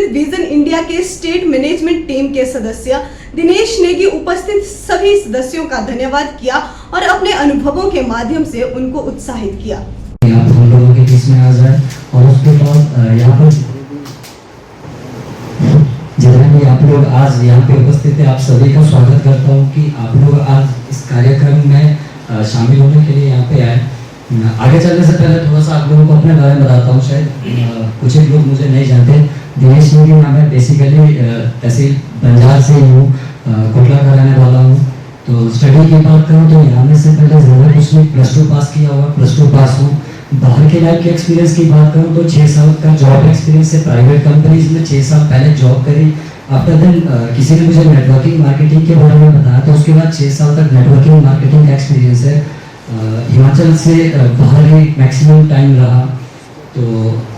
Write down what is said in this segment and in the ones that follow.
उपस्थित vision India के state management team के सदस्य दिनेश नेगी उपस्थित सभी सदस्यों का धन्यवाद किया और अपने अनुभवों के माध्यम से उनको उत्साहित किया। आप हम लोगों के बीच में आ जाए और उसके बाद यहाँ पर जितने भी आप लोग आज यहाँ पे उपस्थित है, आप सभी का स्वागत करता हूँ कि आप लोग आज इस कार्यक्रम में शामिल होने के लिए यहाँ पे आए। आगे चलने से पहले थोड़ा सा आप लोगों को अपने बारे में बताता हूँ। शायद कुछ एक लोग मुझे नहीं जानते। दिनेश नेगी नाम है, बेसिकली तहसील बंजार से हूँ, कोटला का रहने वाला हूँ। तो स्टडी की बात करूँ तो यहाँ से पहले ज़्यादा कुछ नहीं, +2 पास किया हुआ, +2 पास हूँ। बाहर के लाइफ के एक्सपीरियंस की बात करूँ तो 6 साल का जॉब एक्सपीरियंस है। प्राइवेट कंपनीज में 6 साल पहले जॉब करी। आफ्टर देन किसी ने मुझे नेटवर्किंग मार्केटिंग के बारे में बताया, तो उसके बाद 6 साल तक नेटवर्किंग मार्केटिंग का एक्सपीरियंस है। हिमाचल से बाहर ही मैक्सिमम टाइम रहा। तो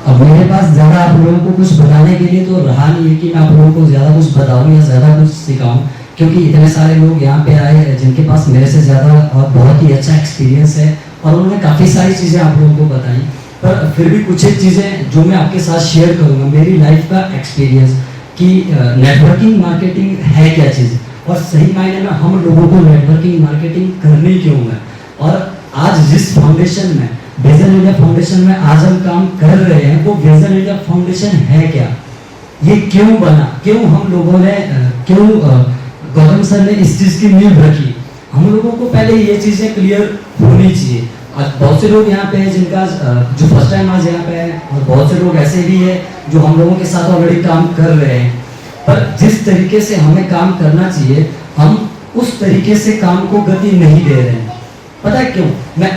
अब मेरे पास ज़्यादा आप लोगों को कुछ बताने के लिए तो रहा नहीं है कि मैं आप लोगों को ज़्यादा कुछ बताऊँ या ज़्यादा कुछ सिखाऊँ, क्योंकि इतने सारे लोग यहाँ पे आए जिनके पास मेरे से ज़्यादा और बहुत ही अच्छा एक्सपीरियंस है और उन्होंने काफ़ी सारी चीज़ें आप लोगों को बताई। पर फिर भी कुछ एक चीज़ें जो मैं आपके साथ शेयर करूँगा, मेरी लाइफ का एक्सपीरियंस कि नेटवर्किंग मार्केटिंग है क्या चीज़ और सही मायने में हम लोगों को नेटवर्किंग मार्केटिंग करनी क्यों है। और आज जिस फाउंडेशन में, विजन इंडिया फाउंडेशन में आज हम काम कर रहे हैं, वो विजन इंडिया फाउंडेशन है क्या, ये क्यों बना, क्यों हम लोगों ने, क्यों गौतम सर ने इस चीज़ की नींव रखी। हम लोगों को पहले ये चीज़ें क्लियर होनी चाहिए। आज बहुत से लोग यहाँ पे हैं जिनका जो फर्स्ट टाइम आज यहाँ पे है, और बहुत से लोग ऐसे भी हैं जो हम लोगों के साथ ऑलरेडी काम कर रहे हैं। पर जिस तरीके से हमें काम करना चाहिए, हम उस तरीके से काम को गति नहीं दे रहे हैं। पता है क्यों? मैं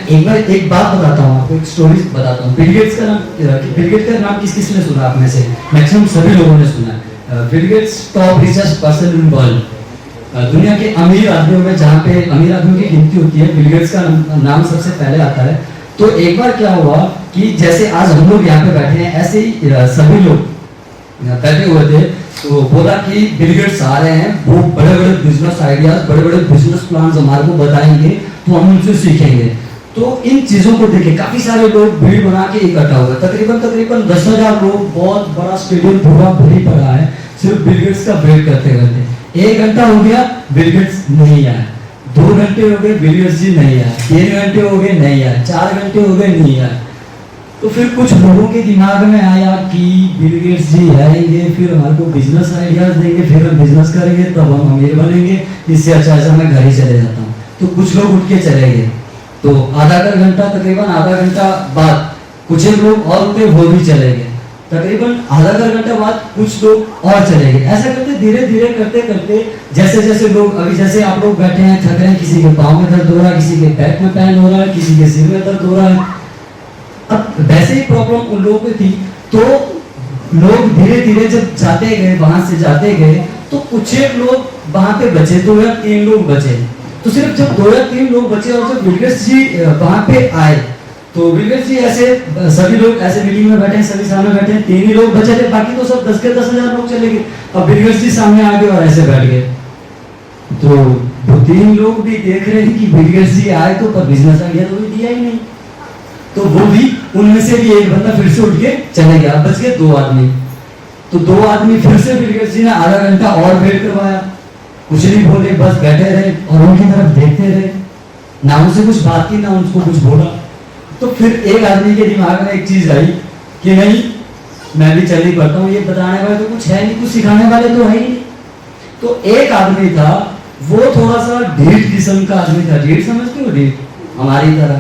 एक बात बताता हूँ आपको, एक स्टोरी बताता हूँ। बिल गेट्स का नाम किस किस ने सुना आप में से? मैक्सिमम सभी लोगों ने सुना। Bill Gates top richest person in world, दुनिया के अमीर आदमियों में जहाँ पे अमीर आदमियों की गिनती होती है, बिल गेट्स का नाम सबसे पहले आता है। तो एक बार क्या हुआ कि जैसे आज हम लोग यहाँ पे बैठे हैं, ऐसे ही सभी लोग बैठे हुए थे। तो बोला कि बिल गेट्स आ रहे हैं, वो बड़े बड़े बिजनेस आइडियाज, बड़े बड़े बिजनेस प्लान हमारे को बताएंगे, तो हम उनसे सीखेंगे। तो इन चीजों को देखे काफी सारे लोग भीड़ बना के इकट्ठा हुए, तकरीबन 10,000 लोग, बहुत बड़ा स्टेडियम पूरा भरी पड़ा है, सिर्फ बिल गेट्स का वेट करते करते। 1 घंटा हो गया, बिल गेट्स नहीं आया। 2 घंटे हो गए, बिल गेट्स जी नहीं आया। 3 घंटे हो गए, नहीं आया। 4 घंटे हो गए, नहीं आया। तो फिर कुछ लोगों के दिमाग में आया कि बिल गेट्स जी आएंगे, फिर हमारे को बिजनेस आइडियाज देंगे, फिर हम बिजनेस करेंगे, तब हम अमीर बनेंगे, इससे अच्छा ऐसा मैं घर ही चले जाता हूँ। तो कुछ लोग उठ के चले गए। तो तकरीबन आधा घंटा बाद कुछ लोग और उठे, वो भी चले गए। तकरीबन आधा घंटा बाद कुछ लोग और चले गए। ऐसा करते धीरे धीरे करते करते जैसे जैसे लोग, अभी जैसे आप लोग बैठे हैं, थक रहे हैं, किसी के पाँव में दर्द हो रहा है, किसी के बैक में पेन हो रहा है, किसी के सिर में दर्द हो रहा है। अब वैसे ही प्रॉब्लम उन लोगों को थी। तो लोग धीरे धीरे जब जाते गए, वहां से जाते गए, तो कुछ एक लोग वहां पे बचे, 2 या 3 लोग बचे। तो सिर्फ जब 2 या 3 लोग बचे और जब बिल गेट्स जी वहां पे आए, तो बिल गेट्स जी ऐसे सभी लोग ऐसे मीटिंग में बैठे हैं, सभी सामने बैठे हैं, 3 ही लोग बचे थे, बाकी तो सब 10 के 10,000 लोग चले गए। अब बिल गेट्स जी सामने आ गए और ऐसे बैठ गए। तो वो 3 लोग भी देख रहे हैं कि बिल गेट्स जी आए तो, पर बिजनेस आइडिया तो दिया ही नहीं। तो वो भी, उनमें से भी एक बंदा फिर से उठ के चले गया। बच गए 2 आदमी। तो 2 आदमी फिर से बिल गेट्स जी ने आधा घंटा और वेट करवाया। कुछ नहीं बोले, बस बैठे रहे और उनकी तरफ देखते रहे, ना उनसे कुछ बात की, ना उनको कुछ बोला। तो फिर एक आदमी के दिमाग में एक चीज आई कि नहीं, मैं भी चल ही पड़ता हूँ, ये बताने वाले तो कुछ है नहीं, कुछ सिखाने वाले तो है ही नहीं। तो एक आदमी था, वो थोड़ा सा ढीठ किस्म का आदमी था। ढीठ समझते हो? ढीठ हमारी तरह।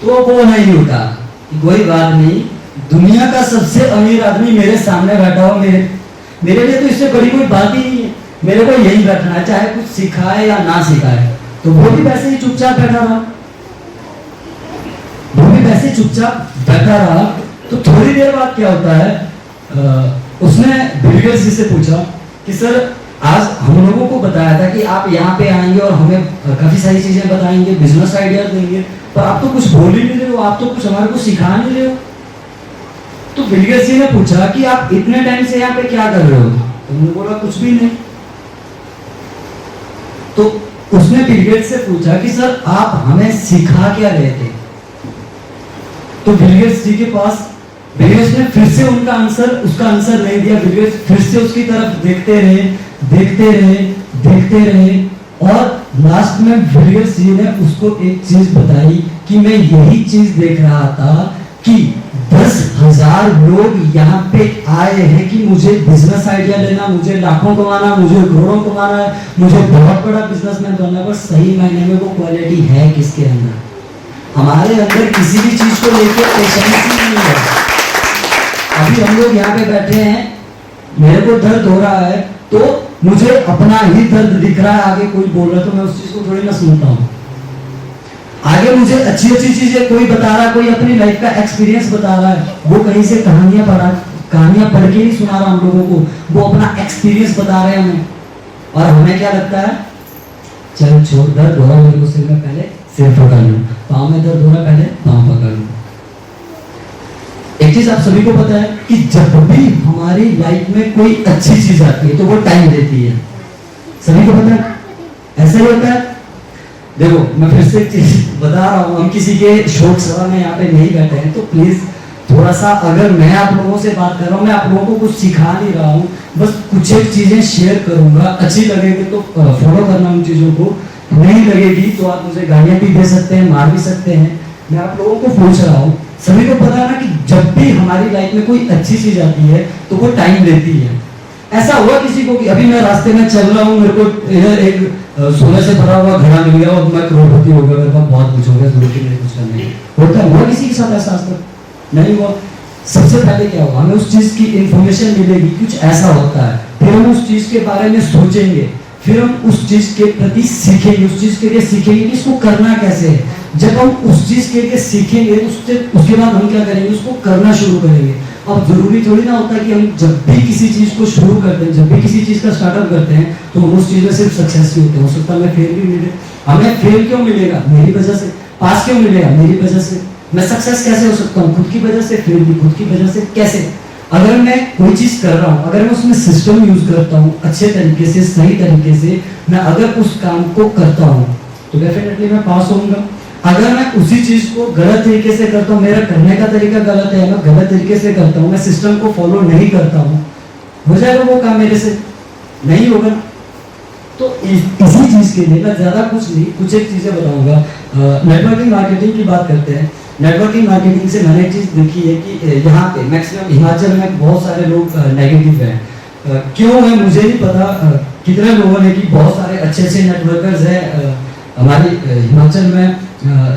तो वो नहीं उठा कि कोई बात नहीं, दुनिया का सबसे अमीर आदमी मेरे सामने बैठा हो, मेरे लिए तो इससे बड़ी कोई बात ही नहीं है, मेरे को यही बैठना है, चाहे कुछ सिखाए या ना सिखाए। तो वो भी वैसे ही चुपचाप बैठा रहा, तो थोड़ी देर बाद क्या होता है, उसने बिल गेट्स जी से पूछा कि सर, आज हम लोगों को बताया था कि आप यहाँ पे आएंगे और हमें काफी सारी चीजें बताएंगे, बिजनेस आइडियाज देंगे, पर आप तो कुछ बोल ही नहीं रहे हो, आप तो कुछ हमारे को सिखा नहीं रहे हो। तो बिल गेट्स जी ने पूछा कि आप इतने टाइम से यहाँ पे क्या कर रहे हो? तो उन्होंने बोला कुछ भी नहीं। तो उसने बिल गेट्स से पूछा कि सर, आप हमें सिखा क्या रहे थे? तो बिल गेट्स जी के पास विलियम्स ने फिर से उसका आंसर नहीं दिया। विलियम्स फिर से उसकी तरफ देखते रहे और लास्ट में विलियम्स जी ने उसको एक चीज बताई कि मैं यही चीज देख रहा था कि 10,000 लोग यहाँ पे आए हैं कि मुझे बिजनेस आइडिया लेना, मुझे लाखों कमाना, मुझे करोड़ों कमाना है, मुझे बहुत बड़ा बिजनेसमैन बनना है, पर सही मायने में वो क्वालिटी है किसके अंदर? हमारे अंदर किसी भी चीज को लेकर पेशेंस नहीं है। अभी हम लोग यहाँ पे बैठे हैं, मेरे को दर्द हो रहा है तो मुझे अपना ही दर्द दिख रहा है, आगे कोई बोल रहा है तो मैं उस चीज को थोड़ी ना सुनता हूँ। आगे मुझे अच्छी चीजें कोई बता रहा है, कोई अपनी लाइफ का एक्सपीरियंस बता रहा है, वो कहीं से कहानियां पढ़ के नहीं सुना रहा हम लोगों को, वो अपना एक्सपीरियंस बता रहे हैं हमें। और हमें क्या लगता है, चल छोड़, दर्द हो रहा मेरे को सिर में, पहले सिर पकड़ लूं, पाँव में दर्द हो रहा पहले पाँव पकड़ लूं। एक चीज आप सभी को पता है कि जब भी हमारी लाइफ में कोई अच्छी चीज आती है तो वो टाइम लेती है, सभी को पता है, ऐसा ही होता है। देखो मैं फिर से एक चीज बता रहा हूँ, हम किसी के शोक सभा में यहाँ पे नहीं बैठे हैं, तो प्लीज थोड़ा सा, अगर मैं आप लोगों से बात कर रहा हूँ, मैं आप लोगों को कुछ सिखा नहीं रहा हूँ, बस कुछ एक चीजें शेयर करूंगा, अच्छी लगेगी तो फॉलो करना उन चीजों को, नहीं लगेगी तो आप मुझे गालियां भी दे सकते हैं, मार भी सकते हैं। मैं आप लोगों को पूछ रहा हूँ, सभी को पता है ना कि जब भी हमारी लाइफ में कोई अच्छी चीज आती है तो वो टाइम लेती है। ऐसा हुआ किसी को कि अभी मैं रास्ते में चल रहा हूँ, मेरे को एक सोने से भरा हुआ घड़ा मिल गया और मैं करोड़पति हो गया, मेरे पास बहुत कुछ हो गया, जरूरत ही नहीं कुछ करने की। होता हुआ किसी के साथ ऐसा आज तक नहीं हुआ। सबसे पहले क्या हुआ, हमें उस चीज की इंफॉर्मेशन मिलेगी, कुछ ऐसा होता है, फिर हम उस चीज के बारे में सोचेंगे, फिर हम उस चीज के प्रति सीखेंगे, उस चीज के लिए सीखेंगे कि इसको करना कैसे है। जब हम उस चीज के लिए सीखेंगे उसके बाद हम क्या करेंगे, उसको करना शुरू करेंगे। अब जरूरी थोड़ी ना होता है कि हम जब भी किसी चीज को शुरू करते हैं, जब भी किसी चीज का स्टार्टअप करते हैं तो हम उस चीज में सिर्फ सक्सेस ही होते हैं। हो सकता है हमें फेल भी मिले। हमें फेल क्यों मिलेगा? मेरी वजह से। पास क्यों मिलेगा? मेरी वजह से। मैं सक्सेस कैसे हो सकता हूँ? खुद की वजह से। फेल भी खुद की वजह से। कैसे? अगर मैं कोई चीज कर रहा हूँ, अगर मैं उसमें सिस्टम यूज करता हूँ अच्छे तरीके से, सही तरीके से, मैं अगर उस काम को करता हूँ तो डेफिनेटली मैं पास होऊंगा। अगर मैं उसी चीज को गलत तरीके से करता हूँ, मेरा करने का तरीका गलत है, मैं गलत तरीके से करता हूँ, मैं सिस्टम को फॉलो नहीं करता हूँ, हो जाएगा वो काम मेरे से? नहीं होगा। तो इसी चीज के लिए मैं ज्यादा कुछ नहीं, कुछ एक चीजें बताऊंगा। नेटवर्किंग मार्केटिंग की बात करते हैं। नेटवर्किंग मार्केटिंग से मैंने एक चीज देखी है कि यहाँ पे मैक्सिमम हिमाचल में बहुत सारे लोग नेगेटिव हैं। क्यों है मुझे नहीं पता, कितने लोगों ने कि बहुत सारे अच्छे नेटवर्कर्स हैं हमारी हिमाचल में।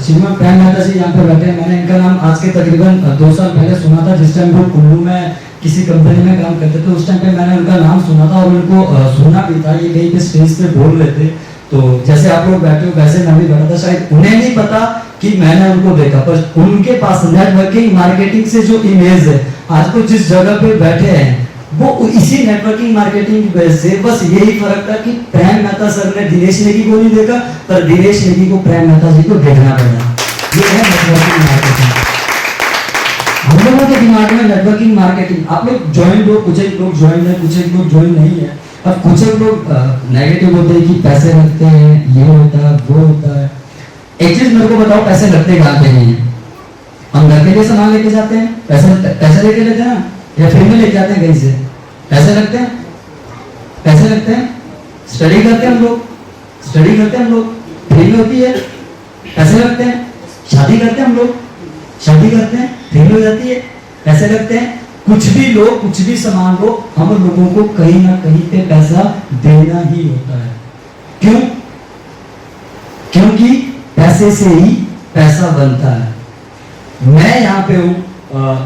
श्रीमान प्रेम मेहता जी यहाँ पे बैठे हैं, मैंने इनका नाम आज के तकरीबन 2 साल पहले सुना था, जिस टाइम वो कुल्लू में किसी कंपनी में काम करते थे, उस टाइम पे मैंने उनका नाम सुना था और उनको सुनना भी था, ये कहीं पे स्टेज पे बोल रहे थे। तो जैसे आप लोग बैठे हो वैसे मैं भी बैठा था, शायद उन्हें नहीं पता कि मैंने उनको देखा, पर उनके पास नेटवर्किंग मार्केटिंग से जो इमेज है, आज को जिस जगह पे बैठे हैं वो इसी नेटवर्किंग मार्केटिंग की वजह से। बस यही फर्क था कि प्रेम मेहता सर ने दिनेश नेगी को नहीं देखा, पर दिनेश नेगी को प्रेम मेहता जी को देखना पड़ा। ये है नेटवर्किंग मार्केटिंग। हम लोगों के दिमाग में नेटवर्किंग मार्केटिंग, आप लोग ज्वाइन हो, कुछ एक लोग ज्वाइन है, कुछ एक लोग ज्वाइन नहीं है। अब कुछ एक लोग नेगेटिव होते हैं कि पैसे लगते हैं, ये होता है, वो होता है। एक चीज मेरे को बताओ, पैसे लगते कहाँ पे नहीं है? हम घर के लिए सामान लेके जाते हैं, पैसे लेके लेते हैं या फ्री में लेके आते हैं कहीं से? पैसे लगते हैं, पैसे लगते हैं। स्टडी करते हैं हम लोग, स्टडी करते हैं हम लोग, फ्री में होती है, पैसे लगते हैं। शादी करते हैं हम लोग, शादी करते हैं, फ्री में हो जाती है, पैसे लगते हैं। कुछ भी लो, कुछ भी सामान लो, हम लोगों को कहीं ना कहीं पे पैसा देना ही होता है। क्यों? क्योंकि पैसे से ही पैसा बनता है। मैं यहाँ पे हूँ,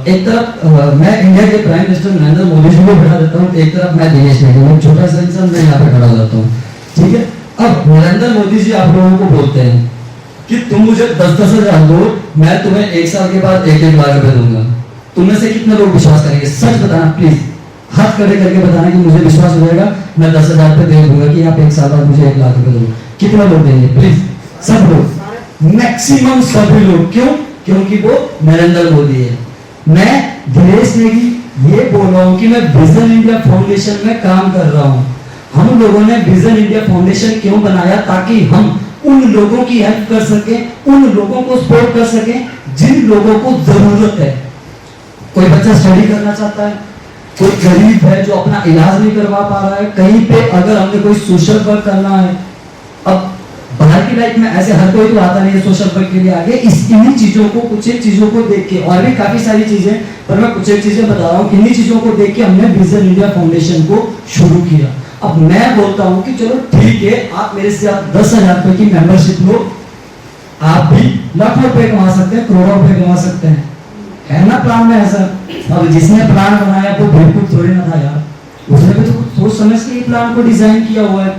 एक तरफ मैं इंडिया के प्राइम मिनिस्टर नरेंद्र मोदी जी को बैठा देता हूँ, एक तरफ मैं दिनेश नेगी, छोटा सा इंसान, मैं यहाँ पे खड़ा हो जाता हूँ, ठीक है। अब नरेंद्र मोदी जी आप लोगों को बोलते हैं कि तुम मुझे 10-10 हजार दो, मैं तुम्हें 1 साल के बाद 1-1 लाख रुपए दूंगा। तुमने से कितने लोग विश्वास करेंगे? सच बताना प्लीज, हाथ खड़े करके बताना कि मुझे विश्वास हो जाएगा, मैं 10,000 रुपए दे दूंगा कि आप 1 साल बाद मुझे 1 लाख रुपए दोगे। कितना लोग देंगे? प्लीज सब लोग, मैक्सिमम सभी लोग। क्यों? क्योंकि वो नरेंद्र मोदी है। मैं दिनेश नेगी ये बोल रहा हूँ कि मैं विजन इंडिया फाउंडेशन में काम कर रहा हूँ। हम लोगों ने विजन इंडिया फाउंडेशन क्यों बनाया? ताकि हम उन लोगों की हेल्प कर सकें, उन लोगों को सपोर्ट कर सकें जिन लोगों को जरूरत है। कोई बच्चा स्टडी करना चाहता है, कोई गरीब है जो अपना इलाज नहीं करवा पा रहा है, कहीं पे अगर हमने कोई सोशल वर्क करना है, अब बाहर की लाइफ में ऐसे हर कोई तो आता नहीं है सोशल वर्क के लिए आगे, इन्हीं चीजों को, कुछ एक चीजों को देख के, और भी काफी सारी चीजें, पर मैं कुछ एक चीजें बता रहा हूँ, इन्हीं चीजों को देख के हमने विजन इंडिया फाउंडेशन को शुरू किया। अब मैं बोलता हूँ कि चलो ठीक है, आप मेरे से आप 10,000 रुपए की मेंबरशिप लो, आप भी लाखों रुपए कमा सकते हैं, करोड़ों रुपए कमा सकते हैं, है ना प्लान में ऐसा। अब जिसने प्लान बनाया वो बिल्कुल थोड़ी ना था यार, उसने भी तो कुछ सोच समझ के प्लान को डिजाइन किया हुआ है।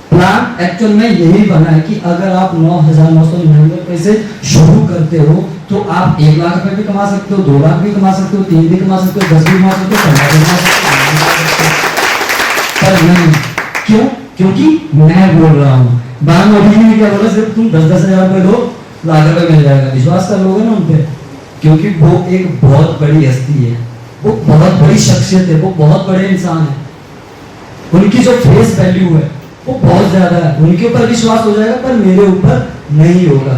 प्लान एक्चुअल में यही बना है कि अगर आप 9,999 रुपए से शुरू करते हो तो आप 1 लाख रुपए भी कमा सकते हो, 2 लाख भी कमा सकते हो, 3 भी कमा सकते हो, 10 भी कमा सकते हो, 15 भी कमा सकते हो, पर नहीं। क्यों? क्योंकि मैं बोल रहा हूँ, बाहर मोदी ने क्या बोला, सिर्फ तुम 10-10 हजार रुपए दो, लाख रुपए मिल जाएगा। विश्वास कर लोगे ना उन पे? क्योंकि वो एक बहुत बड़ी हस्ती है, वो बहुत बड़ी शख्सियत है, वो बहुत बड़े इंसान है, उनकी जो फेस वैल्यू है वो बहुत ज्यादा है, उनके ऊपर विश्वास हो जाएगा, पर मेरे ऊपर नहीं होगा।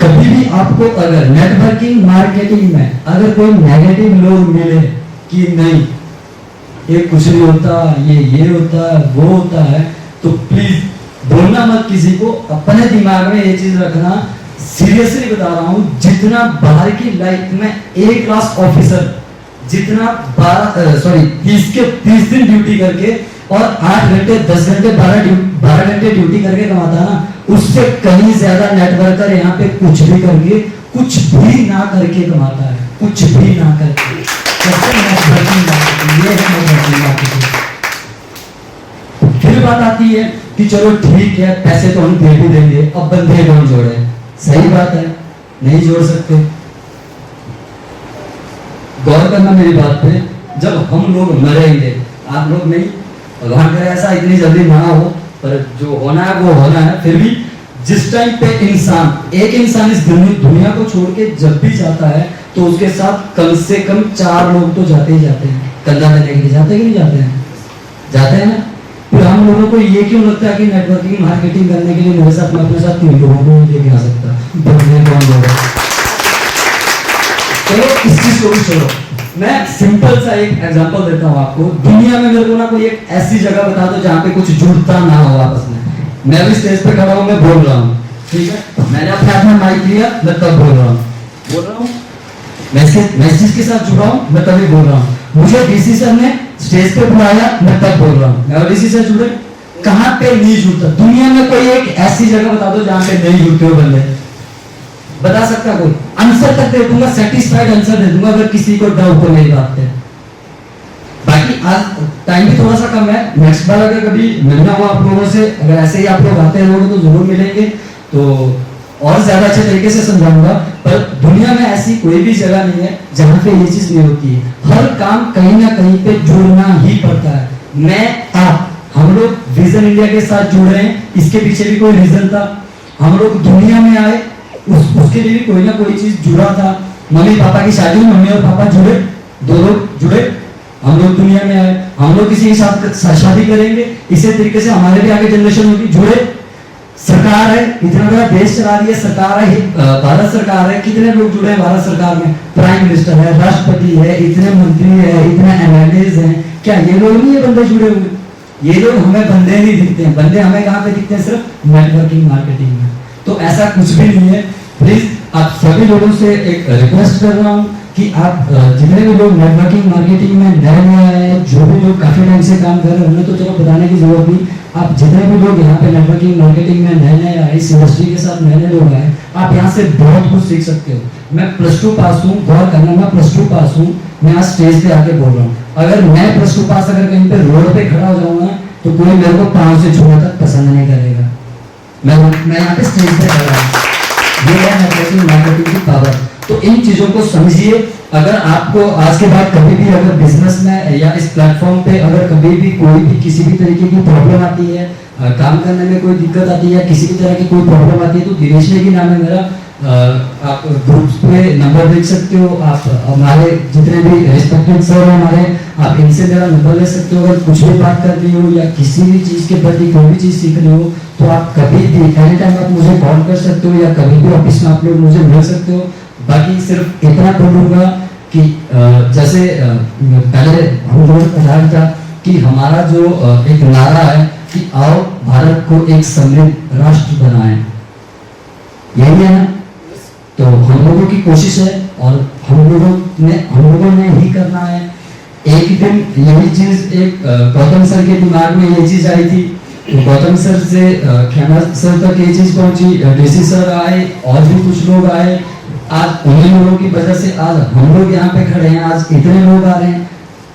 कभी भी आपको अगर नेटवर्किंग मार्केटिंग में अगर कोई नेगेटिव लोग मिले कि नहीं ये कुछ नहीं होता, ये होता है, वो होता है, तो प्लीज बोलना मत किसी को, अपने दिमाग में ये चीज रखना। सीरियसली बता रहा हूं, जितना बाहर की लाइफ में A क्लास ऑफिसर जितना 30 दिन ड्यूटी करके और 8 घंटे 10 घंटे 12 घंटे ड्यूटी करके कमाता है ना, उससे कहीं ज्यादा नेटवर्कर यहाँ पे कुछ भी करके, कुछ भी ना करके कमाता है, कुछ भी ना करके। ये है। फिर बात आती है कि चलो ठीक है, पैसे तो हम दे भी देंगे, अब बंदे कौन जोड़े? सही बात है, नहीं जोड़ सकते। गौर करना मेरी बात पे, जब हम लोग मरेंगे, आप लोग नहीं, भगवान करे ऐसा इतनी जल्दी ना हो, पर जो होना है वो होना है। फिर भी जिस टाइम पे एक इंसान इस दुनिया को छोड़ के जब भी जाता है तो उसके साथ कम से कम 4 लोग तो जाते ही जाते हैं, कंधा देने के लिए जाते कि नहीं जाते हैं? जाते हैं ना। फिर हम लोगों को ये क्यों लगता है कि नेटवर्किंग मार्केटिंग करने के लिए मेरे साथ, मैं अपने साथ 3 लोगों को नहीं लेके आ सकता, कौन लोग? चलो इस चीज को भी छोड़ो, मैं सिंपल सा एक एग्जांपल देता हूँ आपको। दुनिया में मेरे को ना कोई एक ऐसी जगह बता दो जहाँ पे कुछ जुड़ता ना हो आपस में। मैं भी स्टेज पे खड़ा हूँ, मैं बोल रहा हूँ, ठीक है, मैंने अपने हाथ में माइक लिया, मैं तब बोल रहा हूँ, मैसेज के साथ जुड़ा हूँ, मैं तभी बोल रहा हूँ। मुझे डीसी सर ने स्टेज पे बुलाया, मैं तब बोल रहा हूँ। मैं डीसी सर जुड़े, कहाँ पे नहीं जुड़ता? दुनिया में कोई एक ऐसी जगह बता दो जहाँ पे नहीं जुड़ते हो बंदे, बता सकता कोई? आंसर तक दे दूंगा, सेटिस्फाइड आंसर दे दूंगा अगर किसी को डाउट हो मेरी बात पे। बाकी आज टाइम भी थोड़ा सा कम है, नेक्स्ट बार अगर कभी मिलना हो आप लोगों से, अगर ऐसे ही आप लोग आते रहोगे तो जरूर मिलेंगे, तो और ज्यादा अच्छे तरीके से समझाऊंगा। पर दुनिया में ऐसी कोई भी जगह नहीं है जहाँ पे ये चीज नहीं होती है। हर काम कहीं ना कहीं पे जुड़ना ही पड़ता है। हम लोग विजन इंडिया के साथ जुड़ रहे हैं, इसके पीछे भी कोई रीजन था। हम लोग दुनिया में आए, उसके लिए भी कोई ना कोई चीज जुड़ा था। मम्मी पापा की शादी, मम्मी और पापा जुड़े, 2 लोग जुड़े, हम लोग दुनिया में आए। हम लोग किसी के साथ शादी करेंगे, इसी तरीके से हमारे भी आगे जनरेशन होगी, जुड़े। सरकार है, इतना बड़ा देश चला रही है सरकार है, भारत सरकार है, कितने लोग जुड़े हैं भारत सरकार में? प्राइम मिनिस्टर है, राष्ट्रपति है, इतने मंत्री है, इतने एमएलएज हैं। क्या ये लोग नहीं है बंदे जुड़े हुए? ये लोग हमें बंदे नहीं दिखते हैं। बंदे हमें कहाँ पे दिखते हैं? सिर्फ नेटवर्किंग मार्केटिंग में। तो ऐसा कुछ भी नहीं है। प्लीज आप सभी लोगों से एक रिक्वेस्ट कर रहा हूँ कि आप जितने भी लोग नेटवर्किंग मार्केटिंग में नए हैं, जो भी लोग काफी टाइम से काम कर रहे हैं, उन्हें तो चलो बताने की जरूरत नहीं। आप जितने भी लोग यहाँ पे नेटवर्किंग मार्केटिंग में नए आए, इस इंडस्ट्री के साथ नए लोग आए, आप यहाँ से बहुत कुछ सीख सकते हो। मैं +2 पास हूँ, गौर करना, मैं +2 पास हूँ। मैं आज स्टेज पे आके बोल रहा हूँ। अगर मैं +2 पास अगर कहीं पे रोड पे खड़ा हो जाऊंगा तो कोई मेरे को पाँव से छूना तक पसंद नहीं करेगा। मैं यहाँ पे स्टेज पे खड़ा हूँ। ये है नेटवर्किंग मार्केटिंग की पावर। तो इन चीजों को समझिए। अगर आपको आज के बाद कभी भी अगर बिजनेस में या इस प्लेटफॉर्म पे अगर कभी भी कोई भी किसी भी तरीके की प्रॉब्लम आती है, काम करने में कोई दिक्कत आती है, किसी भी तरह की कोई प्रॉब्लम आती है, तो दिनेश नेगी नाम है मेरा। आप ग्रुप्स पे नंबर देख सकते हो। आप हमारे जितने भी रिस्पेक्टेड सर हैं हमारे, आप इनसे मेरा नंबर ले सकते हो। अगर कुछ भी बात करनी हो या किसी भी चीज के प्रति कोई भी चीज सीखनी हो तो आप कभी भी एनी टाइम आप मुझे कॉल कर सकते हो या कभी भी ऑफिस में आप लोग मुझे मिल सकते हो। बाकी सिर्फ इतना बोलूंगा कि जैसे पहले हम लोग कहा था कि हमारा जो एक नारा है कि आओ भारत को एक समृद्ध राष्ट्र बनाएं, यही है ना। तो हम लोगों की कोशिश है और हम लोगों ने ही करना है। एक दिन यही चीज एक गौतम सर के दिमाग में ये चीज आई थी, तो गौतम सर से खेमा सर तक ये चीज पहुंची, डीसी सर आए और भी कुछ लोग आए। आज उन्हीं लोगों की वजह से आज हम लोग यहाँ पे खड़े हैं, आज इतने लोग आ रहे हैं।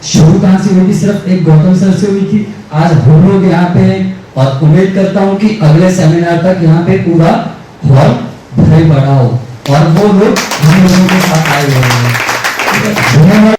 शुरू कहाँ से हुई थी? सिर्फ एक गौतम सर से हुई थी। आज हम लोग यहाँ पे हैं और उम्मीद करता हूँ कि अगले सेमिनार तक यहाँ पे पूरा हॉल भरे पड़ा हो और वो लोग हम लोगों के साथ आए हुए हैं। धन्यवाद।